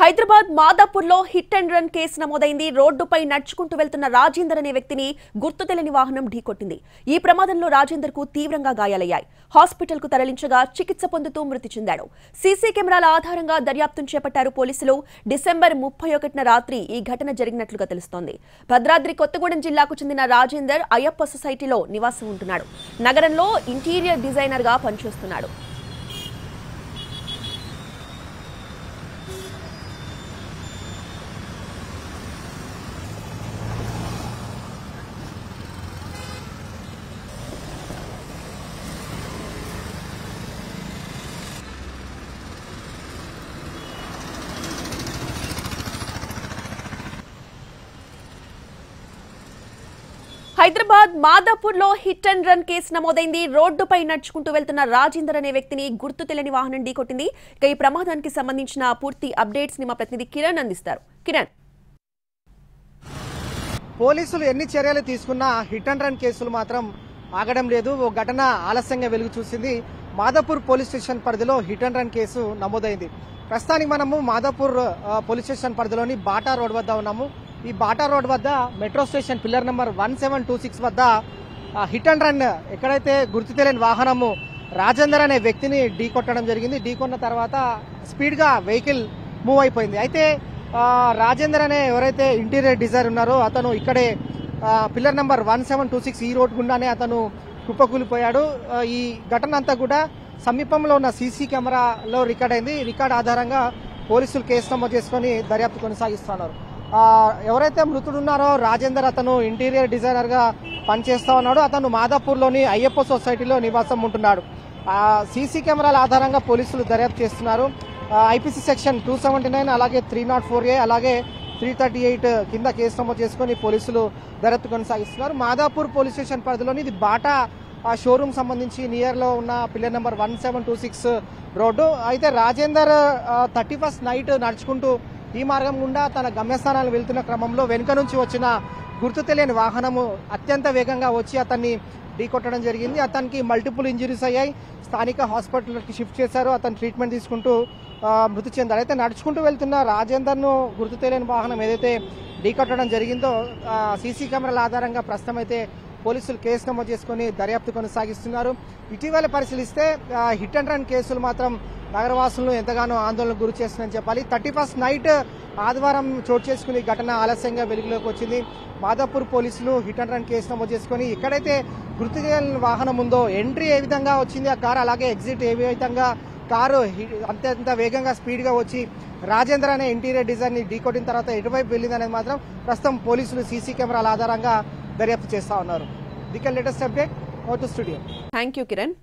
హైదరాబాద్ మాదాపూర్లో hit and run case నమోదైంది. రోడ్డుపై నడుచుకుంటూ వెళ్తున్న రాజేందర్ అనే వ్యక్తిని గుర్తు తెలియని వాహనం ఢీకొట్టింది. ఈ ప్రమాదంలో రాజేందర్ కు తీవ్రంగా గాయాలయ్యాయి. హాస్పిటల్ కు తరలించగా చికిత్స పొందుతూ మృతి చెందాడు. సీసీ కెమెరాల ఆధారంగా దర్యాప్తును చేపట్టారు పోలీసులు. డిసెంబర్ 31న రాత్రి ఈ ఘటన జరిగినట్లుగా తెలుస్తోంది. భద్రాద్రి కొత్తగూడెం జిల్లాకు చెందిన రాజేందర్ అయ్యప్ప సొసైటీలో నివాసం ఉంటున్నాడు. నగరంలో ఇంటీరియర్ డిజైనర్ గా పనిచేస్తున్నాడు. హైదరాబాద్ మాదాపూర్లో హిట్ అండ్ రన్ కేసు నమోదైంది. రోడ్డుపై నడుచుకుంటూ వెళ్తున్న రాజేందర్ అనే వ్యక్తిని గుర్తు తెలియని వాహనం ఢీకొట్టింది. ఇక ఈ ప్రమాదానికి సంబంధించిన పూర్తి అప్డేట్స్ ని మా ప్రతినిధి కిరణ్ అందిస్తారు. కిరణ్, పోలీసులు ఎన్ని చర్యలు తీసుకున్నా హిట్ అండ్ రన్ కేసులు మాత్రం ఆగడం లేదు. ఓ ఘటన ఆలస్యంగా వెలుగు చూసింది. మాదాపూర్ పోలీస్ స్టేషన్ పరిధిలో హిట్ అండ్ రన్ కేసు నమోదైంది. ప్రస్తుతానికి మనము మాదాపూర్ పోలీస్ స్టేషన్ పరిధిలోని బాటా రోడ్ వద్ద ఉన్నాము. ఈ బాటా రోడ్ వద్ద మెట్రో స్టేషన్ పిల్లర్ నెంబర్ 1726 వద్ద హిట్ అండ్ రన్ ఎక్కడైతే గుర్తు తెలియని వాహనము రాజేందర్ అనే వ్యక్తిని ఢీకొట్టడం జరిగింది. ఢీకొన్న తర్వాత స్పీడ్గా వెహికల్ మూవ్ అయిపోయింది. అయితే రాజేందర్ అనే ఎవరైతే ఇంటీరియర్ డిజైనర్ ఉన్నారో అతను ఇక్కడే పిల్లర్ నెంబర్ 1726 ఈ రోడ్ గుండానే అతను కుప్పకూలిపోయాడు. ఈ ఘటన అంతా కూడా సమీపంలో ఉన్న సీసీ కెమెరాలో రికార్డ్ అయింది. రికార్డ్ ఆధారంగా పోలీసులు కేసు నమోదు చేసుకుని దర్యాప్తు కొనసాగిస్తున్నారు. ఎవరైతే మృతుడున్నారో రాజేందర్ అతను ఇంటీరియర్ డిజైనర్ గా పనిచేస్తా ఉన్నాడు. అతను మాదాపూర్లోని అయ్యప్ప సొసైటీలో నివాసం ఉంటున్నాడు. సీసీ కెమెరాల ఆధారంగా పోలీసులు దర్యాప్తు చేస్తున్నారు. ఐపీసీ సెక్షన్ 279 అలాగే 304A అలాగే 338 కింద కేసు నమోదు చేసుకుని పోలీసులు దర్యాప్తు కొనసాగిస్తున్నారు. మాదాపూర్ పోలీస్ స్టేషన్ పరిధిలోని ఇది బాటా షోరూమ్ సంబంధించి నియర్ లో ఉన్న పిల్లర్ నెంబర్ 1726 రోడ్డు. అయితే రాజేందర్ 31st నైట్ నడుచుకుంటూ ఈ మార్గం గుండా తన గమ్యస్థానాలు వెళ్తున్న క్రమంలో వెనుక నుంచి వచ్చిన గుర్తు తెలియని వాహనము అత్యంత వేగంగా వచ్చి అతన్ని ఢీకొట్టడం జరిగింది. అతనికి మల్టిపుల్ ఇంజరీస్ అయ్యాయి. స్థానిక హాస్పిటల్కి షిఫ్ట్ చేశారు. అతను ట్రీట్మెంట్ తీసుకుంటూ మృతి చెందాడు. అయితే నడుచుకుంటూ వెళ్తున్న రాజేందర్ను గుర్తు తెలియని వాహనం ఏదైతే ఢీకొట్టడం జరిగిందో సీసీ కెమెరాల ఆధారంగా ప్రస్తుతం అయితే పోలీసులు కేసు నమోదు చేసుకుని దర్యాప్తు కొనసాగిస్తున్నారు. ఇటీవల పరిశీలిస్తే హిట్ అండ్ రన్ కేసులు మాత్రం నగరవాసులను ఎంతగానో ఆందోళనకు గురి చేస్తుందని చెప్పాలి. 31st నైట్ ఆదివారం చోటు చేసుకుని ఘటన ఆలస్యంగా వెలుగులోకి వచ్చింది. మాదాపూర్ పోలీసులు హిట్ అండ్ రన్ కేసు నమోదు చేసుకుని ఎక్కడైతే గుర్తు తెలియని వాహనం ఉందో ఎంట్రీ ఏ విధంగా వచ్చింది ఆ కారు, అలాగే ఎగ్జిట్ ఏ విధంగా కారు అంత వేగంగా స్పీడ్ గా వచ్చి రాజేందర్ అనే ఇంటీరియర్ డిజైన్ ని ఢీకొట్టిన తర్వాత ఎటువైపు వెళ్ళింది అనేది మాత్రం ప్రస్తుతం పోలీసులు సీసీ కెమెరాల ఆధారంగా దర్యాప్తు చేస్తా ఉన్నారు. This latest update. Studio. Thank you Kiran.